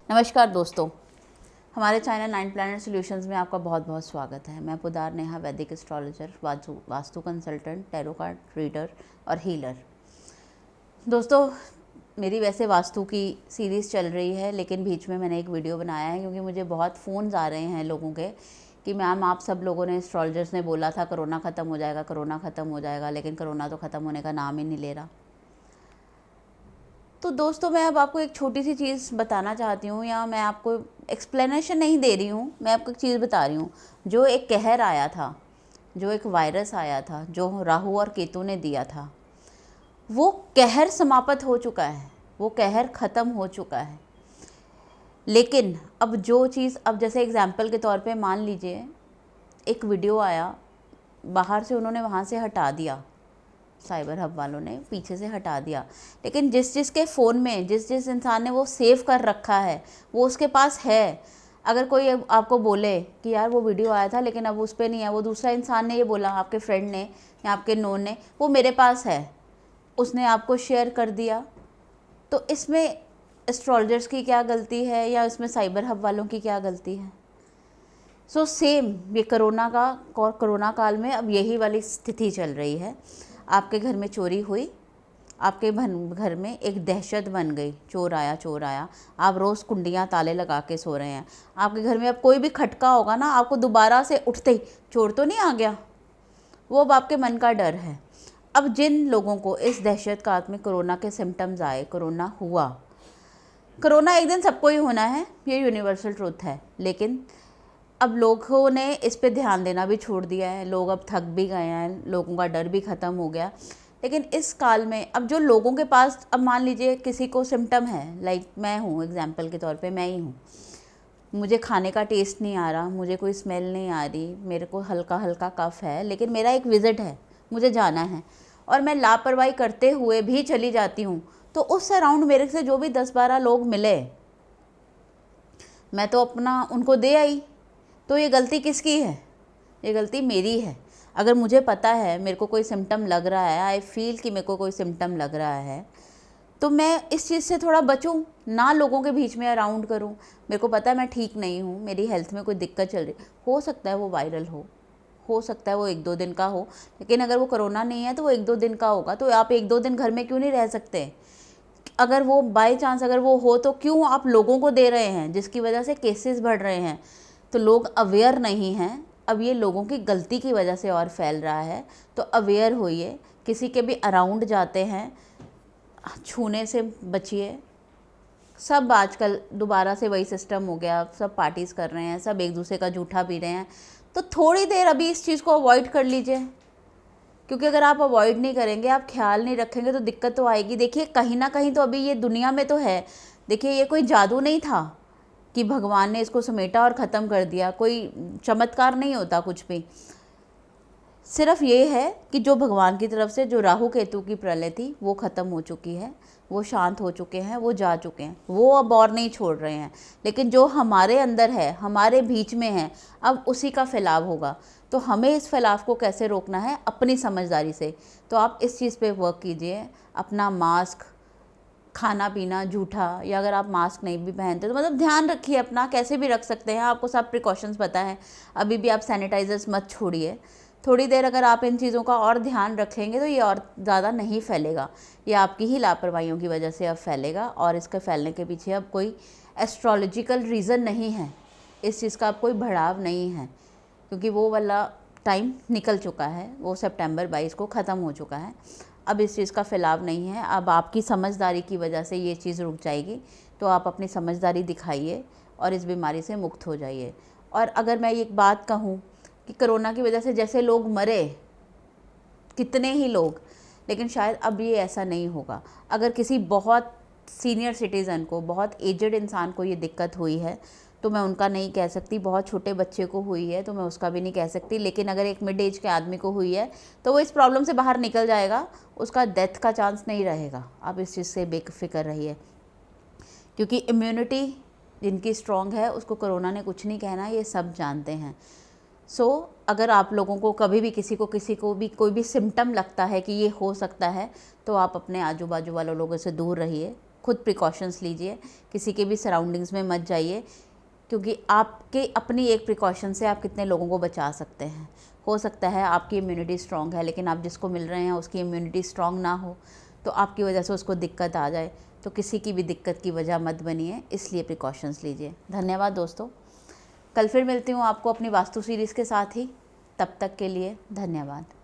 नमस्कार दोस्तों, हमारे चैनल 9 प्लैनेट सॉल्यूशंस में आपका बहुत बहुत स्वागत है। मैं पुदार नेहा, वैदिक astrologer, vastu consultant, tarot card reader और हीलर। दोस्तों, मेरी वैसे वास्तु की सीरीज़ चल रही है, लेकिन बीच में मैंने एक वीडियो बनाया है क्योंकि मुझे बहुत फ़ोन्स आ रहे हैं लोगों के कि मैम आप सब लोगों ने, एस्ट्रोलॉजर्स ने बोला था कोरोना ख़त्म हो जाएगा, कोरोना ख़त्म हो जाएगा, लेकिन कोरोना तो ख़त्म होने का नाम ही नहीं ले रहा। तो दोस्तों, मैं अब आपको एक छोटी सी चीज़ बताना चाहती हूँ, या मैं आपको एक्सप्लेनेशन नहीं दे रही हूँ, मैं आपको एक चीज़ बता रही हूँ। जो एक कहर आया था, जो एक वायरस आया था, जो राहु और केतु ने दिया था, वो कहर समाप्त हो चुका है, वो कहर ख़त्म हो चुका है। लेकिन अब जो चीज़, अब जैसे एग्जाम्पल के तौर पे मान लीजिए एक वीडियो आया, बाहर से उन्होंने वहाँ से हटा दिया, साइबर हब वालों ने पीछे से हटा दिया, लेकिन जिस के फ़ोन में जिस इंसान ने वो सेव कर रखा है वो उसके पास है। अगर कोई आपको बोले कि यार वो वीडियो आया था लेकिन अब उस पर नहीं है, वो दूसरा इंसान ने ये बोला, आपके फ्रेंड ने या आपके नोन ने, वो मेरे पास है, उसने आपको शेयर कर दिया, तो इसमें एस्ट्रोलॉजर्स की क्या गलती है या इसमें साइबर हब वालों की क्या गलती है? सो सेम ये कोरोना काल में अब यही वाली स्थिति चल रही है। आपके घर में चोरी हुई, आपके घर में एक दहशत बन गई, चोर आया, आप रोज़ कुंडियाँ ताले लगा के सो रहे हैं। आपके घर में अब कोई भी खटका होगा ना, आपको दोबारा से उठते ही चोर तो नहीं आ गया, वो अब आपके मन का डर है। अब जिन लोगों को इस दहशत काल में कोरोना के सिम्टम्स आए, कोरोना हुआ, कोरोना एक दिन सबको ही होना है, ये यूनिवर्सल ट्रुथ है, लेकिन अब लोगों ने इस पे ध्यान देना भी छोड़ दिया है। लोग अब थक भी गए हैं, लोगों का डर भी ख़त्म हो गया। लेकिन इस काल में अब जो लोगों के पास, अब मान लीजिए किसी को सिम्टम है, लाइक मैं हूँ, एग्जांपल के तौर पे मैं ही हूँ, मुझे खाने का टेस्ट नहीं आ रहा, मुझे कोई स्मेल नहीं आ रही, मेरे को हल्का हल्का कफ है, लेकिन मेरा एक विज़िट है, मुझे जाना है, और मैं लापरवाही करते हुए भी चली जाती हूँ, तो उस अराउंड मेरे से जो भी 10-12 लोग मिले, मैं तो अपना उनको दे आई, तो ये गलती किसकी है? ये गलती मेरी है। अगर मुझे पता है मेरे को कोई सिम्टम लग रहा है, आई फील कि मेरे को कोई सिम्टम लग रहा है, तो मैं इस चीज़ से थोड़ा बचूं, ना लोगों के बीच में अराउंड करूं। मेरे को पता है मैं ठीक नहीं हूं, मेरी हेल्थ में कोई दिक्कत चल रही, हो सकता है वो वायरल हो सकता है वो 1-2 दिन का हो, लेकिन अगर वो कोरोना नहीं है तो वो 1-2 दिन का होगा। तो आप 1-2 दिन घर में क्यों नहीं रह सकते? अगर वो बाय चांस अगर वो हो, तो क्यों आप लोगों को दे रहे हैं, जिसकी वजह से केसेस बढ़ रहे हैं? तो लोग अवेयर नहीं हैं। अब ये लोगों की गलती की वजह से और फैल रहा है, तो अवेयर होइए। किसी के भी अराउंड जाते हैं, छूने से बचिए। सब आजकल दोबारा से वही सिस्टम हो गया, सब पार्टीज़ कर रहे हैं, सब एक दूसरे का जूठा पी रहे हैं, तो थोड़ी देर अभी इस चीज़ को अवॉइड कर लीजिए, क्योंकि अगर आप अवॉइड नहीं करेंगे, आप ख्याल नहीं रखेंगे, तो दिक्कत तो आएगी। देखिए, कहीं ना कहीं तो अभी ये दुनिया में तो है। देखिए, ये कोई जादू नहीं था कि भगवान ने इसको समेटा और ख़त्म कर दिया, कोई चमत्कार नहीं होता कुछ भी। सिर्फ ये है कि जो भगवान की तरफ से जो राहु केतु की प्रलय थी वो ख़त्म हो चुकी है, वो शांत हो चुके हैं, वो जा चुके हैं, वो अब और नहीं छोड़ रहे हैं। लेकिन जो हमारे अंदर है, हमारे बीच में है, अब उसी का फैलाव होगा। तो हमें इस फैलाव को कैसे रोकना है? अपनी समझदारी से। तो आप इस चीज़ पे वर्क कीजिए। अपना मास्क, खाना पीना जूठा, या अगर आप मास्क नहीं भी पहनते तो मतलब ध्यान रखिए अपना, कैसे भी रख सकते हैं, आपको सब प्रिकॉशंस पता है। अभी भी आप सैनिटाइजर्स मत छोड़िए। थोड़ी देर अगर आप इन चीज़ों का और ध्यान रखेंगे तो ये और ज़्यादा नहीं फैलेगा। ये आपकी ही लापरवाहियों की वजह से अब फैलेगा, और इसके फैलने के पीछे अब कोई एस्ट्रोलॉजिकल रीज़न नहीं है, इस चीज़ का अब कोई बढ़ाव नहीं है, क्योंकि वो वाला टाइम निकल चुका है, वो सितंबर 22 को ख़त्म हो चुका है। अब इस चीज़ का फैलाव नहीं है। अब आपकी समझदारी की वजह से ये चीज़ रुक जाएगी, तो आप अपनी समझदारी दिखाइए और इस बीमारी से मुक्त हो जाइए। और अगर मैं एक बात कहूँ कि कोरोना की वजह से जैसे लोग मरे, कितने ही लोग, लेकिन शायद अब ये ऐसा नहीं होगा। अगर किसी बहुत सीनियर सिटीज़न को, बहुत एजड इंसान को ये दिक्कत हुई है, तो मैं उनका नहीं कह सकती। बहुत छोटे बच्चे को हुई है तो मैं उसका भी नहीं कह सकती। लेकिन अगर एक मिड एज के आदमी को हुई है तो वो इस प्रॉब्लम से बाहर निकल जाएगा, उसका डेथ का चांस नहीं रहेगा। आप इस चीज़ से बेफिक्र रहिए, क्योंकि इम्यूनिटी जिनकी स्ट्रॉन्ग है उसको कोरोना ने कुछ नहीं कहना, ये सब जानते हैं। अगर आप लोगों को कभी भी किसी को भी कोई भी सिम्टम लगता है कि ये हो सकता है, तो आप अपने आजू बाजू वालों लोगों से दूर रहिए, खुद प्रिकॉशंस लीजिए, किसी के भी सराउंडिंग्स में मत जाइए, क्योंकि आपके अपनी एक प्रिकॉशन से आप कितने लोगों को बचा सकते हैं। हो सकता है आपकी इम्यूनिटी स्ट्रॉन्ग है, लेकिन आप जिसको मिल रहे हैं उसकी इम्यूनिटी स्ट्रॉन्ग ना हो, तो आपकी वजह से उसको दिक्कत आ जाए, तो किसी की भी दिक्कत की वजह मत बनिए, इसलिए प्रिकॉशंस लीजिए। धन्यवाद दोस्तों, कल फिर मिलती हूँ आपको अपनी वास्तु सीरीज़ के साथ ही। तब तक के लिए धन्यवाद।